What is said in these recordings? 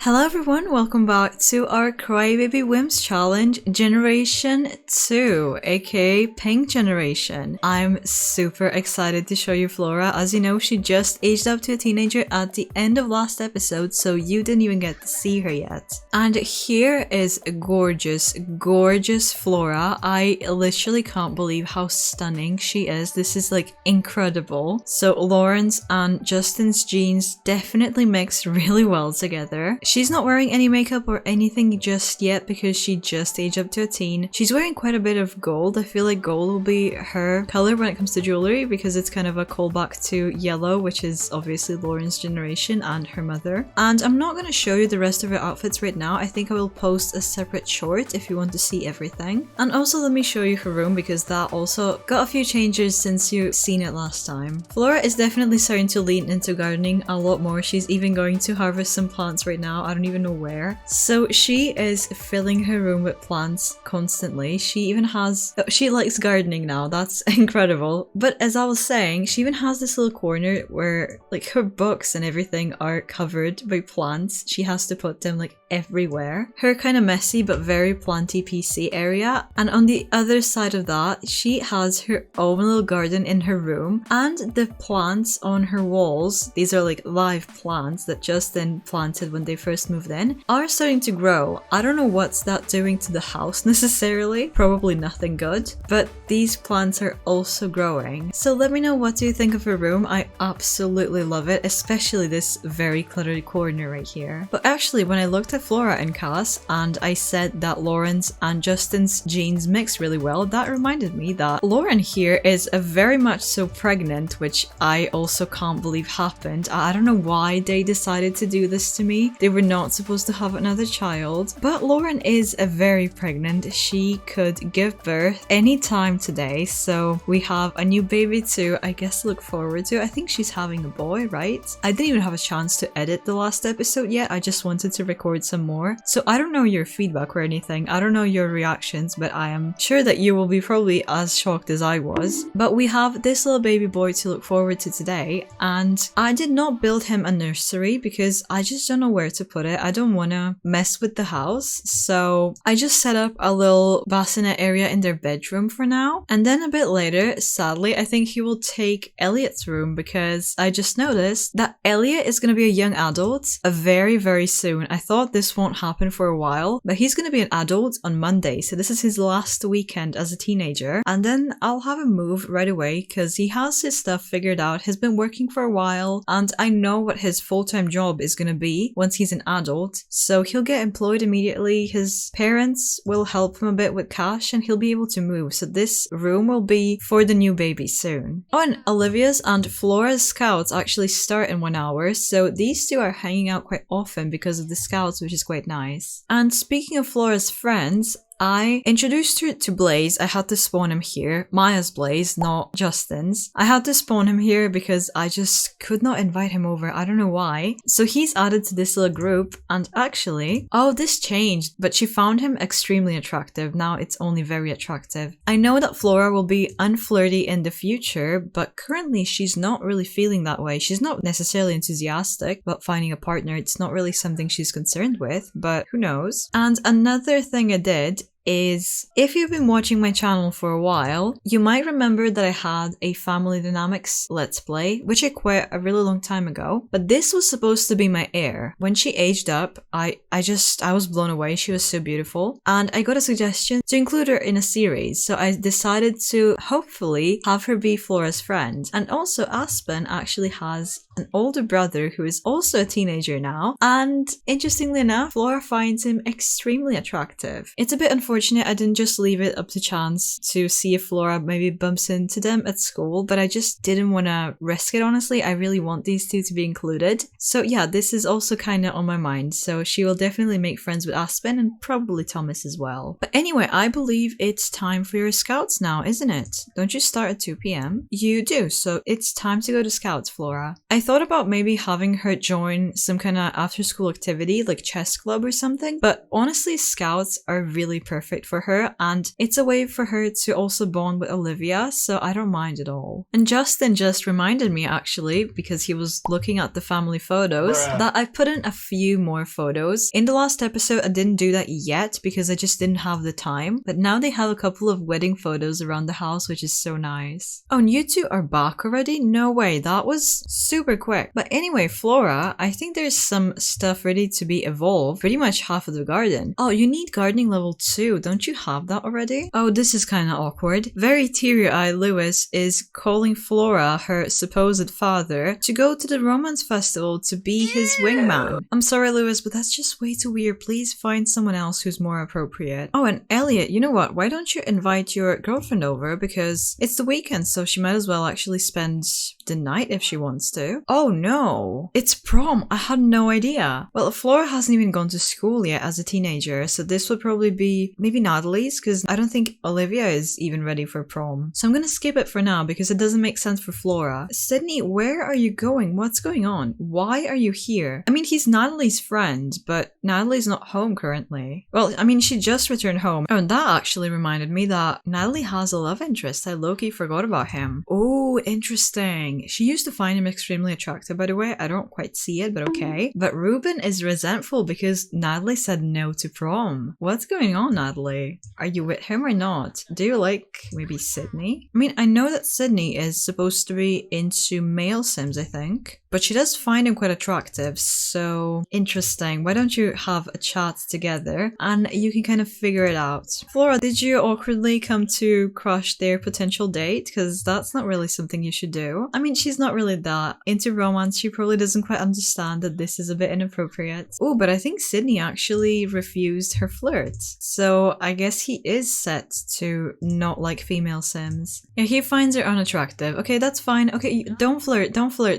Hello everyone, welcome back to our Crybaby Whims challenge Generation 2, aka Pink Generation. I'm super excited to show you Flora. As you know, she just aged up to a teenager at the end of last episode, so you didn't even get to see her yet. And here is gorgeous, gorgeous Flora. I literally can't believe how stunning she is. This is like incredible. So Lauren's and Justin's jeans definitely mix really well together. She's not wearing any makeup or anything just yet because she just aged up to a teen. She's wearing quite a bit of gold. I feel like gold will be her color when it comes to jewelry because it's kind of a callback to yellow, which is obviously Lauren's generation and her mother. And I'm not going to show you the rest of her outfits right now. I think I will post a separate short if you want to see everything. And also let me show you her room because that also got a few changes since you've seen it last time. Flora is definitely starting to lean into gardening a lot more. She's even going to harvest some plants right now. I don't even know where. So she is filling her room with plants constantly. She even has, she likes gardening now. That's incredible. But as I was saying, she even has this little corner where like her books and everything are covered by plants. She has to put them like everywhere. Her kind of messy but very planty PC area. And on the other side of that, she has her own little garden in her room, and the plants on her walls, these are like live plants that Justin planted when they first moved in, are starting to grow. I don't know what's that doing to the house necessarily, probably nothing good, but these plants are also growing. So let me know, what do you think of her room? I absolutely love it, especially this very cluttered corner right here. But actually, when I looked at Flora and Cass and I said that Lauren's and Justin's jeans mix really well, that reminded me that Lauren here is a very much so pregnant, which I also can't believe happened. I don't know why they decided to do this to me. They were not supposed to have another child, but Lauren is a very pregnant. She could give birth anytime today, so we have a new baby to, I guess, look forward to. I think she's having a boy, right? I didn't even have a chance to edit the last episode yet. I just wanted to record some more, so I don't know your feedback or anything. I don't know your reactions, but I am sure that you will be probably as shocked as I was. But we have this little baby boy to look forward to today, and I did not build him a nursery because I just don't know where to put it. I don't want to mess with the house, so I just set up a little bassinet area in their bedroom for now. And then a bit later, sadly, I think he will take Elliot's room because I just noticed that Elliot is going to be a young adult very, very soon. I thought this won't happen for a while, but he's going to be an adult on Monday, so this is his last weekend as a teenager, and then I'll have him move right away because he has his stuff figured out. He's been working for a while, and I know what his full-time job is going to be once he's an adult, so he'll get employed immediately. His parents will help him a bit with cash and he'll be able to move, so this room will be for the new baby soon. Oh, and Olivia's and Flora's scouts actually start in 1 hour, so these two are hanging out quite often because of the scouts, which is quite nice. And speaking of Flora's friends, I introduced her to Blaze. I had to spawn him here. Maya's Blaze, not Justin's. I had to spawn him here because I just could not invite him over. I don't know why. So he's added to this little group, and actually, oh, this changed, but she found him extremely attractive. Now it's only very attractive. I know that Flora will be unflirty in the future, but currently she's not really feeling that way. She's not necessarily enthusiastic about finding a partner. It's not really something she's concerned with, but who knows. And another thing I did is, if you've been watching my channel for a while, you might remember that I had a family dynamics let's play, which I quit a really long time ago, but this was supposed to be my heir. When she aged up, I was blown away. She was so beautiful, and I got a suggestion to include her in a series, so I decided to hopefully have her be Flora's friend. And also Aspen actually has an older brother who is also a teenager now, and interestingly enough, Flora finds him extremely attractive. It's a bit unfortunate I didn't just leave it up to chance to see if Flora maybe bumps into them at school, but I just didn't want to risk it, honestly. I really want these two to be included. So yeah, this is also kind of on my mind, so she will definitely make friends with Aspen and probably Thomas as well. But anyway, I believe it's time for your scouts now, isn't it? Don't you start at 2 p.m? You do, so it's time to go to scouts, Flora. I thought about maybe having her join some kind of after school activity like chess club or something, but honestly, scouts are really perfect perfect for her, and it's a way for her to also bond with Olivia, so I don't mind at all. And Justin just reminded me actually, because he was looking at the family photos, that I put in a few more photos. In the last episode I didn't do that yet because I just didn't have the time, but now they have a couple of wedding photos around the house, which is so nice. Oh, and you two are back already? No way, that was super quick. But anyway, Flora, I think there's some stuff ready to be evolved, pretty much half of the garden. Oh, you need gardening level 2, don't you have that already? Oh, this is kinda awkward. Very teary-eyed Lewis is calling Flora, her supposed father, to go to the romance festival to be his wingman. I'm sorry, Lewis, but that's just way too weird. Please find someone else who's more appropriate. Oh, and Elliot, you know what? Why don't you invite your girlfriend over? Because it's the weekend, so she might as well actually spend the night if she wants to. Oh no, it's prom. I had no idea. Well, Flora hasn't even gone to school yet as a teenager, so this would probably be maybe Natalie's, because I don't think Olivia is even ready for prom. So I'm gonna skip it for now because it doesn't make sense for Flora. Sydney, where are you going? What's going on? Why are you here? I mean, he's Natalie's friend, but Natalie's not home currently. Well, I mean, she just returned home. Oh, and that actually reminded me that Natalie has a love interest. I low-key forgot about him. Oh, interesting. She used to find him extremely attractive, by the way. I don't quite see it, but okay. But Ruben is resentful because Natalie said no to prom. What's going on, Natalie? Are you with him or not? Do you like maybe Sydney? I mean, I know that Sydney is supposed to be into male sims, I think. But she does find him quite attractive, so interesting. Why don't you have a chat together and you can kind of figure it out. Flora, did you awkwardly come to crush their potential date? Because that's not really something you should do. I mean, she's not really that into romance. She probably doesn't quite understand that this is a bit inappropriate. Oh, but I think Sydney actually refused her flirt. So I guess he is set to not like female sims. Yeah, he finds her unattractive. Okay, that's fine. Okay, don't flirt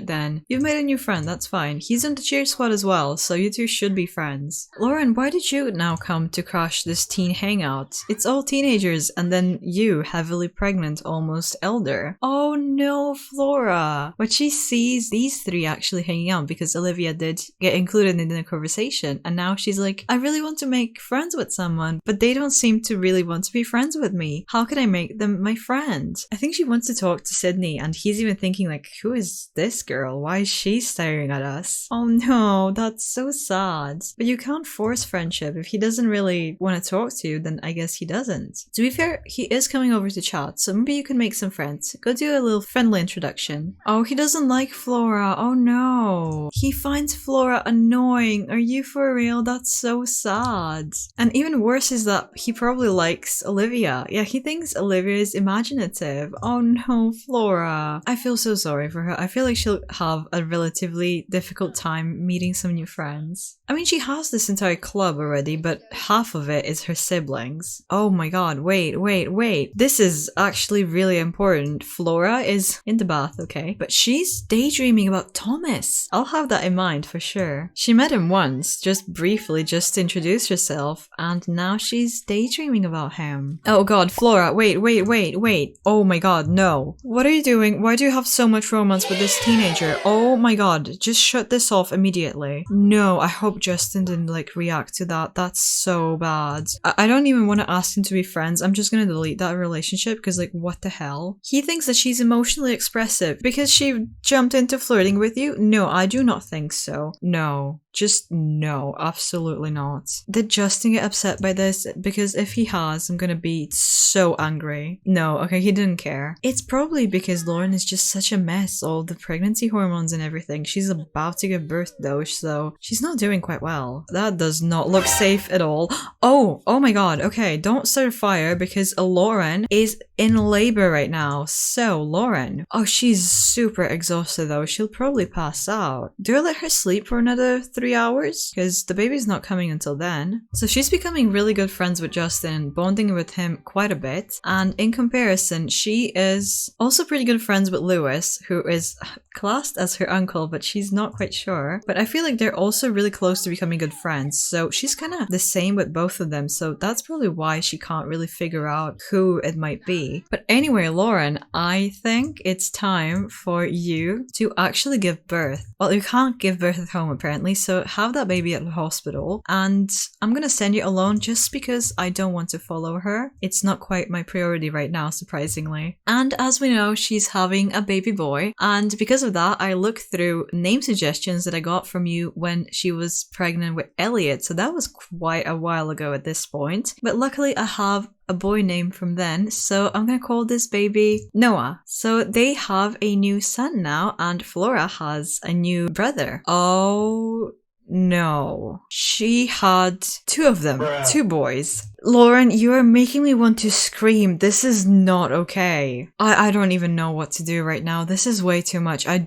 then. You've made a new friend, that's fine. He's on the cheer squad as well, so you two should be friends. Lauren, why did you now come to crash this teen hangout? It's all teenagers and then you, heavily pregnant, almost elder. Oh no, Flora. But she sees these three actually hanging out because Olivia did get included in the conversation, and now she's like, I really want to make friends with someone, but they don't seem to really want to be friends with me. How can I make them my friend? I think she wants to talk to Sydney, and he's even thinking like, who is this girl? Why is she staring at us? Oh no, that's so sad. But you can't force friendship. If he doesn't really want to talk to you, then I guess he doesn't. To be fair, he is coming over to chat, so maybe you can make some friends. Go do a little friendly introduction. Oh, he doesn't like Flora. Oh no. He finds Flora annoying. Are you for real? That's so sad. And even worse is that he probably likes Olivia. Yeah, he thinks Olivia is imaginative. Oh no, Flora. I feel so sorry for her. I feel like she'll have a relatively difficult time meeting some new friends. I mean, she has this entire club already, but half of it is her siblings. Oh my god, wait. This is actually really important. Flora is in the bath, okay? But she's daydreaming about Thomas. I'll have that in mind for sure. She met him once, just briefly, just to introduce herself, and now she's daydreaming about him. Oh god, Flora, wait. Oh my god, no. What are you doing? Why do you have so much romance with this teenager? Oh my god, just shut this off immediately. No, I hope Justin didn't like react to that. That's so bad. I don't even want to ask him to be friends. I'm just gonna delete that relationship because like what the hell? He thinks that she's emotionally expressive because she jumped into flirting with you? No, I do not think so. No. Just no, absolutely not. Did Justin get upset by this? Because if he has, I'm gonna be so angry. No, okay, he didn't care. It's probably because Lauren is just such a mess, all the pregnancy hormones and everything. She's about to give birth though, so she's not doing quite well. That does not look safe at all. Oh my god, okay, don't start a fire because Lauren is in labor right now. So, Lauren. Oh, she's super exhausted though. She'll probably pass out. Do I let her sleep for another 3 hours? Because the baby's not coming until then. So she's becoming really good friends with Justin, bonding with him quite a bit. And in comparison, she is also pretty good friends with Lewis, who is classed as her uncle, but she's not quite sure. But I feel like they're also really close to becoming good friends. So she's kind of the same with both of them. So that's probably why she can't really figure out who it might be. me. But anyway, Lauren, I think it's time for you to actually give birth. Well, you can't give birth at home apparently, so have that baby at the hospital. And I'm gonna send you alone just because I don't want to follow her. It's not quite my priority right now, surprisingly. And as we know, she's having a baby boy. And because of that, I looked through name suggestions that I got from you when she was pregnant with Elliot. So that was quite a while ago at this point. But luckily I have a boy name from then, so I'm gonna call this baby Noah. So they have a new son now, and Flora has a new brother. Oh no. She had two of them, two boys. Lauren, you are making me want to scream. This is not okay. I don't even know what to do right now. This is way too much. I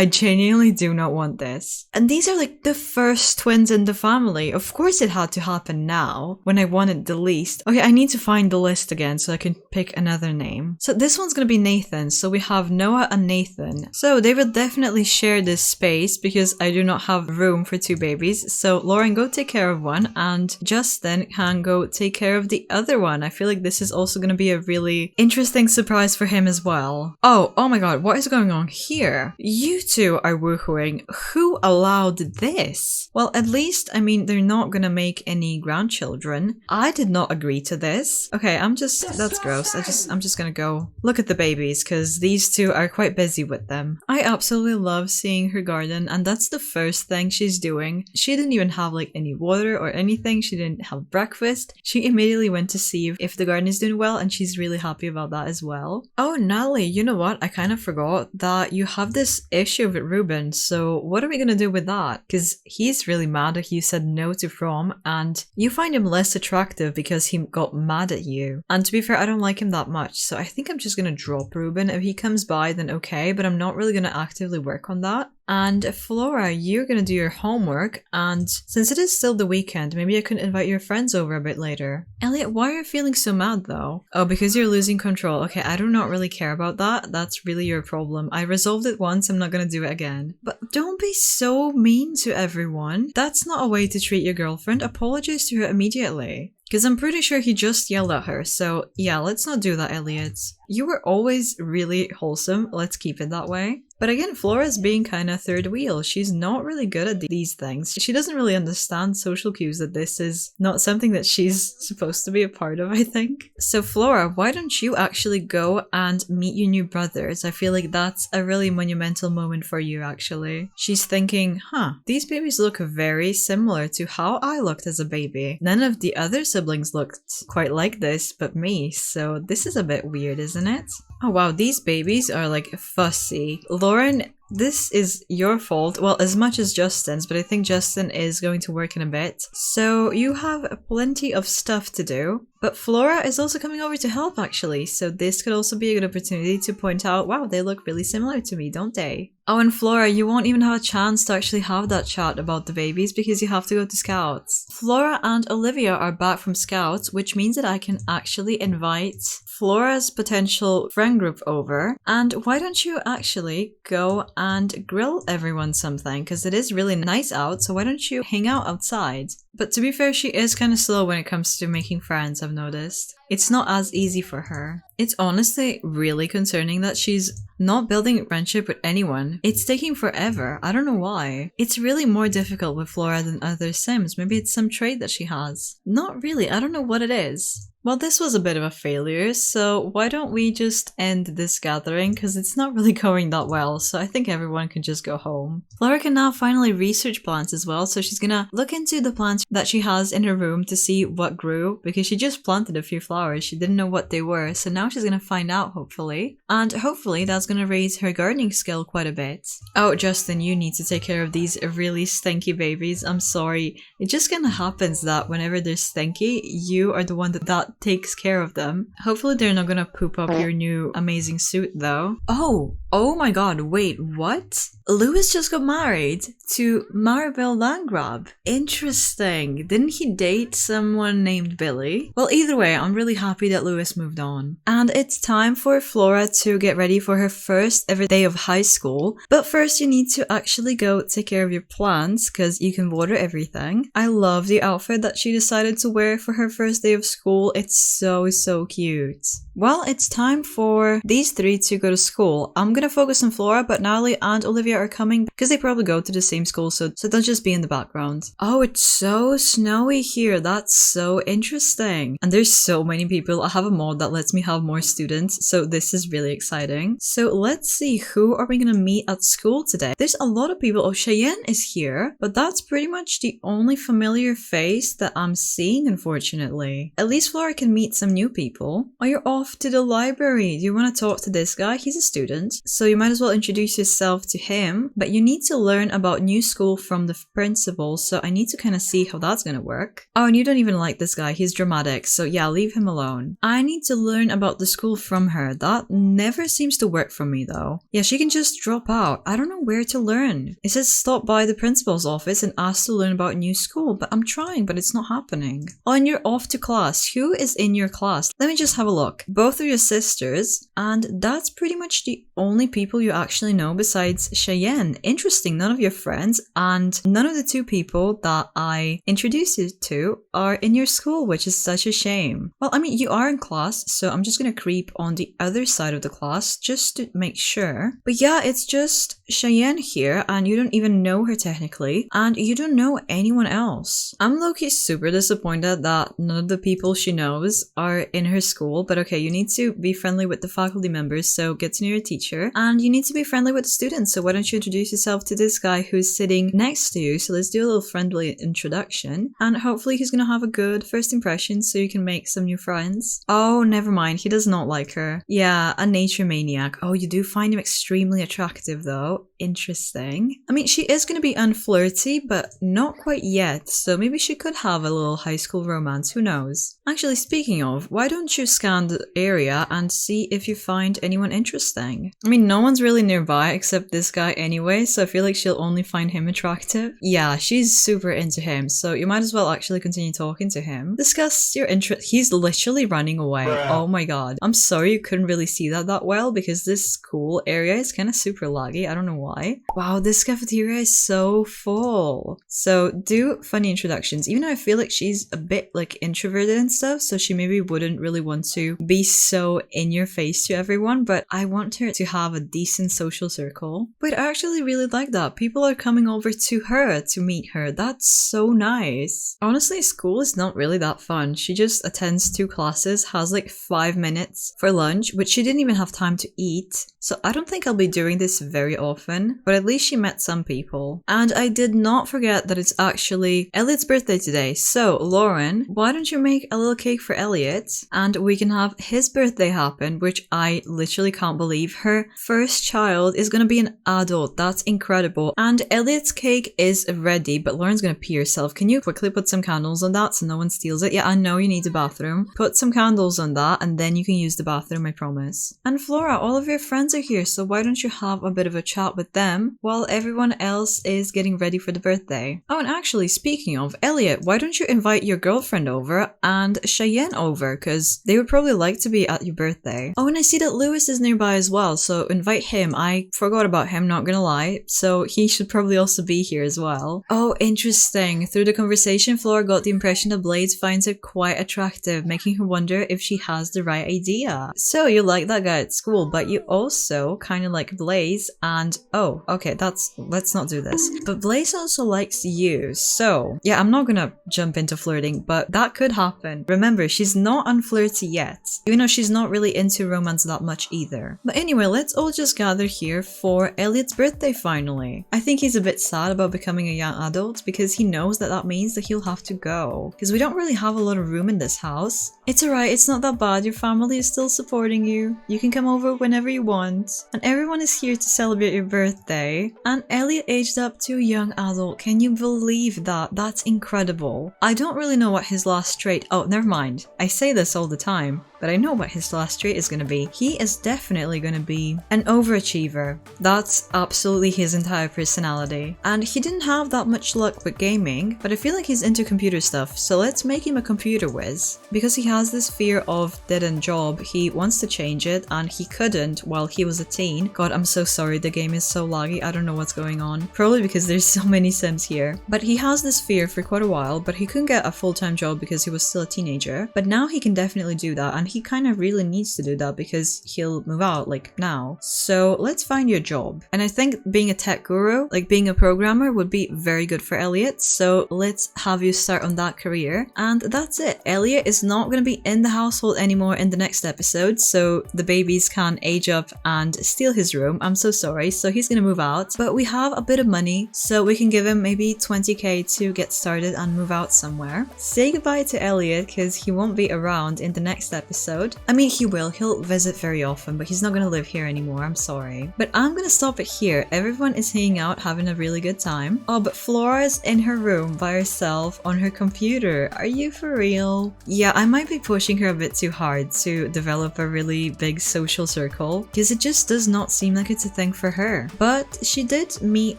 genuinely do not want this. And these are like the first twins in the family. Of course it had to happen now, when I wanted the least. Okay, I need to find the list again so I can pick another name. So this one's gonna be Nathan. So we have Noah and Nathan. So they will definitely share this space because I do not have room for two babies. So Lauren, go take care of one, and Justin can go take care of the other one. I feel like this is also going to be a really interesting surprise for him as well. Oh my god, what is going on here? You two are woohooing. Who allowed this? Well, at least, I mean, they're not going to make any grandchildren. I did not agree to this. Okay, that's gross. I'm just going to go look at the babies because these two are quite busy with them. I absolutely love seeing her garden, and that's the first thing she's doing. She didn't even have like any water or anything. She didn't have breakfast. She immediately went to see if the garden is doing well, and she's really happy about that as well. Oh, Natalie, you know what? I kind of forgot that you have this issue with Ruben, so what are we gonna do with that? Because he's really mad that you said no to From, and you find him less attractive because he got mad at you. And to be fair, I don't like him that much, so I think I'm just gonna drop Ruben. If he comes by, then okay, but I'm not really gonna actively work on that. And Flora, you're gonna do your homework, and since it is still the weekend, maybe I could invite your friends over a bit later. Elliot, why are you feeling so mad though? Oh, because you're losing control. Okay, I do not really care about that. That's really your problem. I resolved it once, I'm not gonna do it again. But don't be so mean to everyone. That's not a way to treat your girlfriend. Apologize to her immediately. Because I'm pretty sure he just yelled at her, so yeah, let's not do that, Elliot. You were always really wholesome, let's keep it that way. But again, Flora's being kind of third wheel. She's not really good at these things. She doesn't really understand social cues, that this is not something that she's supposed to be a part of, I think. So Flora, why don't you actually go and meet your new brothers? I feel like that's a really monumental moment for you, actually. She's thinking, these babies look very similar to how I looked as a baby. None of the other siblings looked quite like this but me, so this is a bit weird, isn't it? Oh wow, these babies are like fussy. Lauren, this is your fault. Well, as much as Justin's, but I think Justin is going to work in a bit. So you have plenty of stuff to do. But Flora is also coming over to help, actually. So this could also be a good opportunity to point out, wow, they look really similar to me, don't they? Oh, and Flora, you won't even have a chance to actually have that chat about the babies because you have to go to Scouts. Flora and Olivia are back from Scouts, which means that I can actually invite Flora's potential friend group over. And why don't you actually go and grill everyone something? Because it is really nice out, so why don't you hang out outside? But to be fair, she is kind of slow when it comes to making friends, I've noticed. It's not as easy for her. It's honestly really concerning that she's not building a friendship with anyone. It's taking forever. I don't know why. It's really more difficult with Flora than other Sims. Maybe it's some trait that she has. Not really. I don't know what it is. Well, this was a bit of a failure, so why don't we just end this gathering, because it's not really going that well, so I think everyone can just go home. Flora can now finally research plants as well, so she's gonna look into the plants that she has in her room to see what grew, because she just planted a few flowers, she didn't know what they were, so now she's gonna find out, hopefully. And hopefully that's gonna raise her gardening skill quite a bit. Oh, Justin, you need to take care of these really stinky babies. I'm sorry. It just kinda happens that whenever they're stinky, you are the one that takes care of them. Hopefully they're not gonna poop up your new amazing suit though. Oh my god, wait, what? Lewis just got married to Maribel Landgrab. Interesting. thing. Didn't he date someone named Billy? Well, either way, I'm really happy that Lewis moved on. And it's time for Flora to get ready for her first ever day of high school. But first you need to actually go take care of your plants because you can water everything. I love the outfit that she decided to wear for her first day of school. It's so cute. Well, it's time for these three to go to school. I'm gonna focus on Flora, but Natalie and Olivia are coming because they probably go to the same school, so they'll just be in the background. Oh, it's so snowy here. That's so interesting. And there's so many people. I have a mod that lets me have more students, so this is really exciting. So let's see, who are we gonna meet at school today? There's a lot of people. Oh, Cheyenne is here, but that's pretty much the only familiar face that I'm seeing, unfortunately. At least Flora can meet some new people. Oh, you're off to the library. Do you want to talk to this guy? He's a student, so you might as well introduce yourself to him, but you need to learn about new school from the principal, so I need to kind of see how that's gonna work. Oh, and you don't even like this guy. He's dramatic, so yeah, leave him alone. I need to learn about the school from her. That never seems to work for me though. Yeah, she can just drop out. I don't know where to learn. It says stop by the principal's office and ask to learn about new school, but I'm trying, but it's not happening. Oh, and you're off to class. Who is in your class? Let me just have a look. Both are your sisters, and that's pretty much the only people you actually know besides Cheyenne. Interesting, none of your friends and none of the two people that I introduced you to are in your school, which is such a shame. Well, I mean, you are in class, so I'm just gonna creep on the other side of the class just to make sure. But yeah, it's just Cheyenne here, and you don't even know her technically, and you don't know anyone else. I'm low-key super disappointed that none of the people she knows are in her school, but okay, you need to be friendly with the faculty members, so get to know your teacher, and you need to be friendly with the students, so why don't you introduce yourself to this guy who's sitting next to you. So let's do a little friendly introduction, and hopefully he's gonna have a good first impression so you can make some new friends. Oh, never mind, he does not like her. Yeah, a nature maniac. Oh, you do find him extremely attractive though. Interesting. I mean, she is gonna be unflirty, but not quite yet, so maybe she could have a little high school romance, who knows. Actually, speaking of, why don't you scan the area and see if you find anyone interesting? I mean, no one's really nearby except this guy anyway, so I feel like she'll only find him attractive. Yeah, she's super into him, so you might as well actually continue talking to him. Discuss your interest. He's literally running away. Oh my god. I'm sorry you couldn't really see that well because this school area is kind of super laggy. I don't know why. Wow, this cafeteria is so full. So do funny introductions, even though I feel like she's a bit like introverted and stuff, so she maybe wouldn't really want to be so in your face to everyone, but I want her to have a decent social circle. But I actually really like that. People are coming over to her to meet her. That's so nice. Honestly, school is not really that fun. She just attends 2 classes, has like 5 minutes for lunch, which she didn't even have time to eat. So I don't think I'll be doing this very often, but at least she met some people. And I did not forget that it's actually Elliot's birthday today. So Lauren, why don't you make a little cake for Elliot and we can have his birthday happen, which I literally can't believe. Her first child is gonna be an adult. That's incredible. And Elliot's cake is ready, but Lauren's gonna pee herself. Can you quickly put some candles on that so no one steals it? Yeah, I know you need a bathroom. Put some candles on that and then you can use the bathroom, I promise. And Flora, all of your friends are here, so why don't you have a bit of a chat with them while everyone else is getting ready for the birthday? Oh, and actually, speaking of, Elliot, why don't you invite your girlfriend over and Cheyenne over, because they would probably like to be at your birthday. Oh, and I see that Lewis is nearby as well, so invite him. I forgot about him, not gonna lie, so he should probably also be here as well. Oh, interesting. Through the conversation, Flora got the impression that Blaze finds her quite attractive, making her wonder if she has the right idea. So you like that guy at school, but you also kind of like Blaze, and oh, okay, let's not do this. But Blaze also likes you, so yeah, I'm not gonna jump into flirting, but that could happen. Remember, she's not unflirty yet, even though she's not really into romance that much either. But anyway, let's all just gather here for Elliot's birthday finally. I think he's a bit sad about becoming a young adult because he knows that that means that he'll have to go, because we don't really have a lot of room in this house. It's alright, it's not that bad, your family is still supporting you. You can come over whenever you want. And everyone is here to celebrate your birthday. And Elliot aged up to a young adult. Can you believe that? That's incredible. I don't really know what his last trait— oh, never mind. I say this all the time, but but I know what his last trait is gonna be. He is definitely gonna be an overachiever. That's absolutely his entire personality. And he didn't have that much luck with gaming, but I feel like he's into computer stuff, so let's make him a computer whiz. Because he has this fear of dead-end job, he wants to change it, and he couldn't while he was a teen. God, I'm so sorry, the game is so laggy, I don't know what's going on. Probably because there's so many Sims here. But he has this fear for quite a while, but he couldn't get a full-time job because he was still a teenager. But now he can definitely do that, and he kind of really needs to do that because he'll move out, like, now. So let's find your job. And I think being a tech guru, like being a programmer, would be very good for Elliot, so let's have you start on that career. And that's it. Elliot is not going to be in the household anymore in the next episode, so the babies can age up and steal his room. I'm so sorry. So he's going to move out, but we have a bit of money, so we can give him maybe 20k to get started and move out somewhere. Say goodbye to Elliot because he won't be around in the next episode. I mean, he will. He'll visit very often, but he's not going to live here anymore. I'm sorry. But I'm going to stop it here. Everyone is hanging out, having a really good time. Oh, but Flora's in her room by herself on her computer. Are you for real? Yeah, I might be pushing her a bit too hard to develop a really big social circle because it just does not seem like it's a thing for her. But she did meet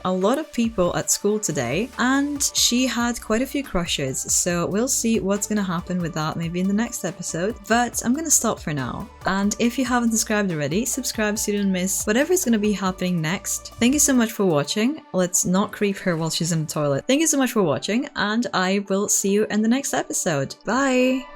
a lot of people at school today and she had quite a few crushes, so we'll see what's gonna happen with that maybe in the next episode. But I'm gonna stop for now. And if you haven't subscribed already, subscribe so you don't miss whatever is gonna be happening next. Thank you so much for watching. Let's not creep her while she's in the toilet. Thank you so much for watching, and I will see you in the next episode. Bye!